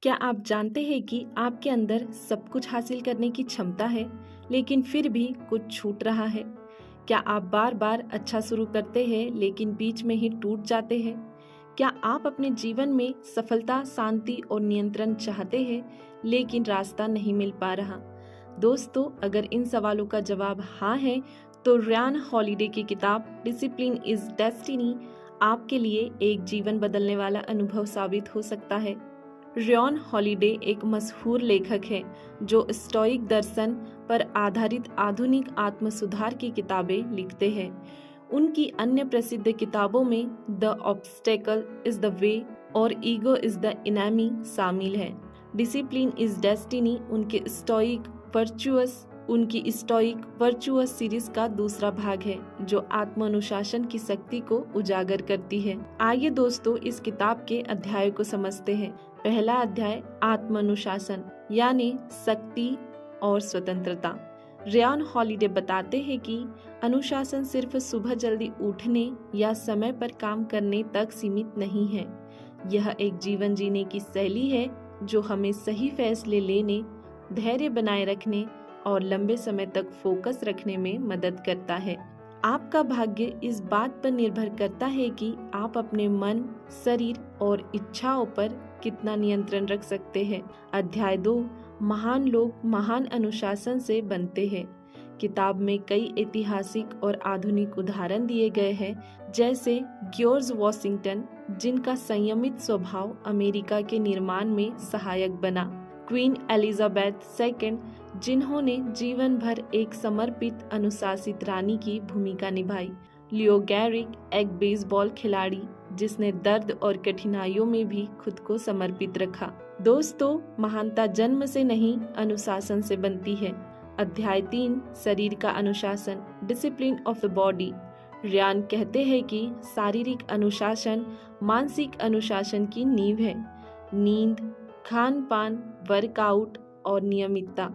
क्या आप जानते हैं कि आपके अंदर सब कुछ हासिल करने की क्षमता है, लेकिन फिर भी कुछ छूट रहा है? क्या आप बार बार अच्छा शुरू करते हैं लेकिन बीच में ही टूट जाते हैं? क्या आप अपने जीवन में सफलता, शांति और नियंत्रण चाहते हैं, लेकिन रास्ता नहीं मिल पा रहा? दोस्तों, अगर इन सवालों का जवाब हाँ है, तो रियान हॉलिडे की किताब डिसिप्लिन इज डेस्टिनी आपके लिए एक जीवन बदलने वाला अनुभव साबित हो सकता है। रियान हॉलिडे एक मशहूर लेखक हैं जो स्टोइक दर्शन पर आधारित आधुनिक आत्म सुधार की किताबें लिखते हैं। उनकी अन्य प्रसिद्ध किताबों में the obstacle is the way और ईगो इज द इनेमी शामिल है। डिसिप्लिन इज डेस्टिनी उनकी स्टोइक वर्चुअस सीरीज का दूसरा भाग है, जो आत्म अनुशासन की शक्ति को उजागर करती है। आइए दोस्तों, इस किताब के अध्यायों को समझते हैं। पहला अध्याय, आत्म अनुशासन यानी शक्ति और स्वतंत्रता। रियान हॉलिडे बताते हैं कि अनुशासन सिर्फ सुबह जल्दी उठने या समय पर काम करने तक सीमित नहीं है। यह एक जीवन जीने की शैली है जो हमें सही फैसले लेने, धैर्य बनाए रखने और लंबे समय तक फोकस रखने में मदद करता है। आपका भाग्य इस बात पर निर्भर करता है कि आप अपने मन, शरीर और इच्छाओं पर कितना नियंत्रण रख सकते हैं। अध्याय 2, महान लोग महान अनुशासन से बनते हैं। किताब में कई ऐतिहासिक और आधुनिक उदाहरण दिए गए हैं, जैसे जॉर्ज वॉशिंगटन, जिनका संयमित स्वभाव अमेरिका के निर्माण में सहायक बना, क्वीन एलिजाबेथ II, जिन्होंने जीवन भर एक समर्पित अनुशासित रानी की भूमिका निभाई, लियो गैरिक, एक बेसबॉल खिलाड़ी जिसने दर्द और कठिनाइयों में भी खुद को समर्पित रखा। दोस्तों, महानता जन्म से नहीं, अनुशासन से बनती है। अध्याय 3, शरीर का अनुशासन, discipline of the body. Ryan कहते हैं कि शारीरिक अनुशासन मानसिक अनुशासन की नींव है। नींद, खान पान, वर्कआउट और नियमितता।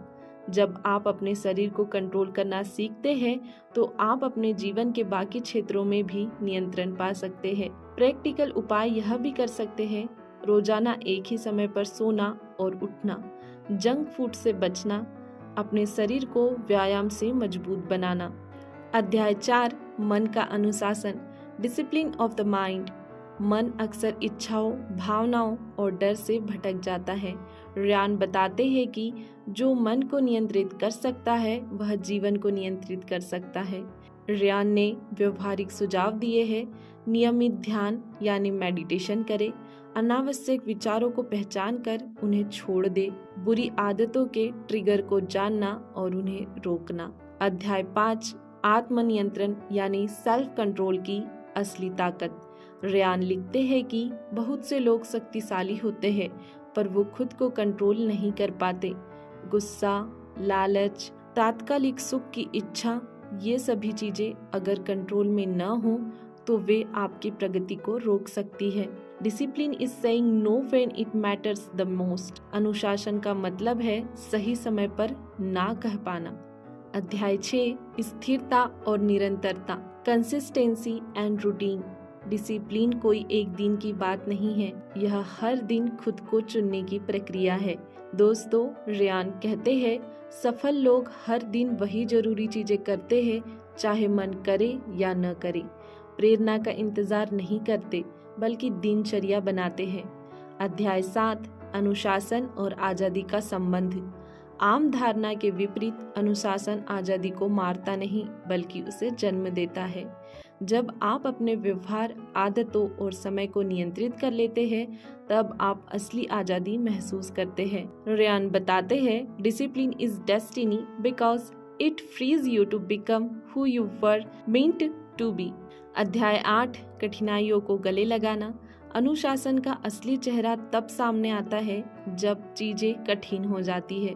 जब आप अपने शरीर को कंट्रोल करना सीखते हैं, तो आप अपने जीवन के बाकी क्षेत्रों में भी नियंत्रण पा सकते हैं। प्रैक्टिकल उपाय यह भी कर सकते हैं: रोजाना एक ही समय पर सोना और उठना, जंक फूड से बचना, अपने शरीर को व्यायाम से मजबूत बनाना। अध्याय 4, मन का अनुशासन, डिसिप्लिन ऑफ द माइंड। मन अक्सर इच्छाओं, भावनाओं और डर से भटक जाता है। रियान बताते हैं कि जो मन को नियंत्रित कर सकता है, वह जीवन को नियंत्रित कर सकता है। रियान ने व्यवहारिक सुझाव दिए हैं: नियमित ध्यान यानी मेडिटेशन करें, अनावश्यक विचारों को पहचान कर उन्हें छोड़ दे, बुरी आदतों के ट्रिगर को जानना और उन्हें रोकना। अध्याय 5, आत्मनियंत्रण यानी सेल्फ कंट्रोल की असली ताकत। रियान लिखते हैं कि बहुत से लोग शक्तिशाली होते हैं, पर वो खुद को कंट्रोल नहीं कर पाते। गुस्सा, लालच, तात्कालिक सुख की इच्छा, ये सभी चीजें अगर कंट्रोल में न हो तो वे आपकी प्रगति को रोक सकती है। Discipline is saying know when it matters the most. अनुशासन का मतलब है सही समय पर ना कह पाना। अध्याय 6, स्थिरता और निरंतरता, कंसिस्टेंसी एंड रूटीन। डिसिप्लिन कोई एक दिन की बात नहीं है, यह हर दिन खुद को चुनने की प्रक्रिया है। दोस्तों, रियान कहते हैं, सफल लोग हर दिन वही जरूरी चीजें करते हैं, चाहे मन करे या न करे। प्रेरणा का इंतजार नहीं करते, बल्कि दिनचर्या बनाते हैं। अध्याय 7, अनुशासन और आजादी का संबंध। आम धारणा के विपरीत अनुशासन आजादी को मारता नहीं, बल्कि उसे जन्म देता है। जब आप अपने व्यवहार, आदतों और समय को नियंत्रित कर लेते हैं, तब आप असली आजादी महसूस करते हैं। रियान बताते हैं, discipline is destiny because it frees you to become who you were meant to be. अध्याय 8, कठिनाइयों को गले लगाना। अनुशासन का असली चेहरा तब सामने आता है जब चीजें कठिन हो जाती है,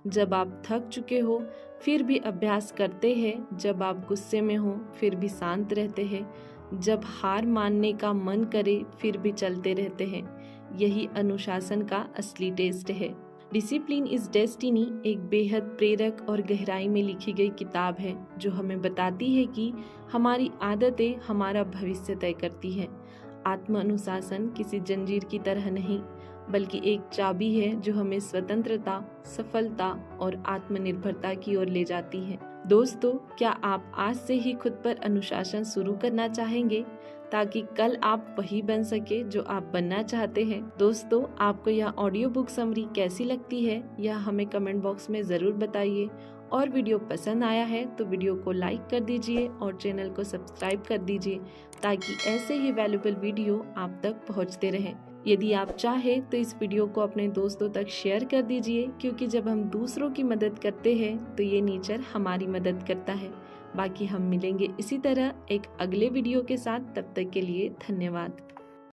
जब आप थक चुके हो फिर भी अभ्यास करते हैं, जब आप गुस्से में हो फिर भी शांत रहते हैं, जब हार मानने का मन करे फिर भी चलते रहते हैं। यही अनुशासन का असली टेस्ट है। डिसिप्लिन इज डेस्टिनी एक बेहद प्रेरक और गहराई में लिखी गई किताब है, जो हमें बताती है कि हमारी आदतें हमारा भविष्य तय करती है। आत्म अनुशासन किसी जंजीर की तरह नहीं, बल्कि एक चाबी है जो हमें स्वतंत्रता, सफलता और आत्मनिर्भरता की ओर ले जाती है। दोस्तों, क्या आप आज से ही खुद पर अनुशासन शुरू करना चाहेंगे ताकि कल आप वही बन सके जो आप बनना चाहते हैं? दोस्तों, आपको यह ऑडियो बुक समरी कैसी लगती है यह हमें कमेंट बॉक्स में ज़रूर बताइए, और वीडियो पसंद आया है तो वीडियो को लाइक कर दीजिए और चैनल को सब्सक्राइब कर दीजिए ताकि ऐसे ही वैल्यूएबल वीडियो आप तक पहुंचते रहें। यदि आप चाहें तो इस वीडियो को अपने दोस्तों तक शेयर कर दीजिए, क्योंकि जब हम दूसरों की मदद करते हैं तो ये नेचर हमारी मदद करता है। बाकी हम मिलेंगे इसी तरह एक अगले वीडियो के साथ। तब तक के लिए धन्यवाद।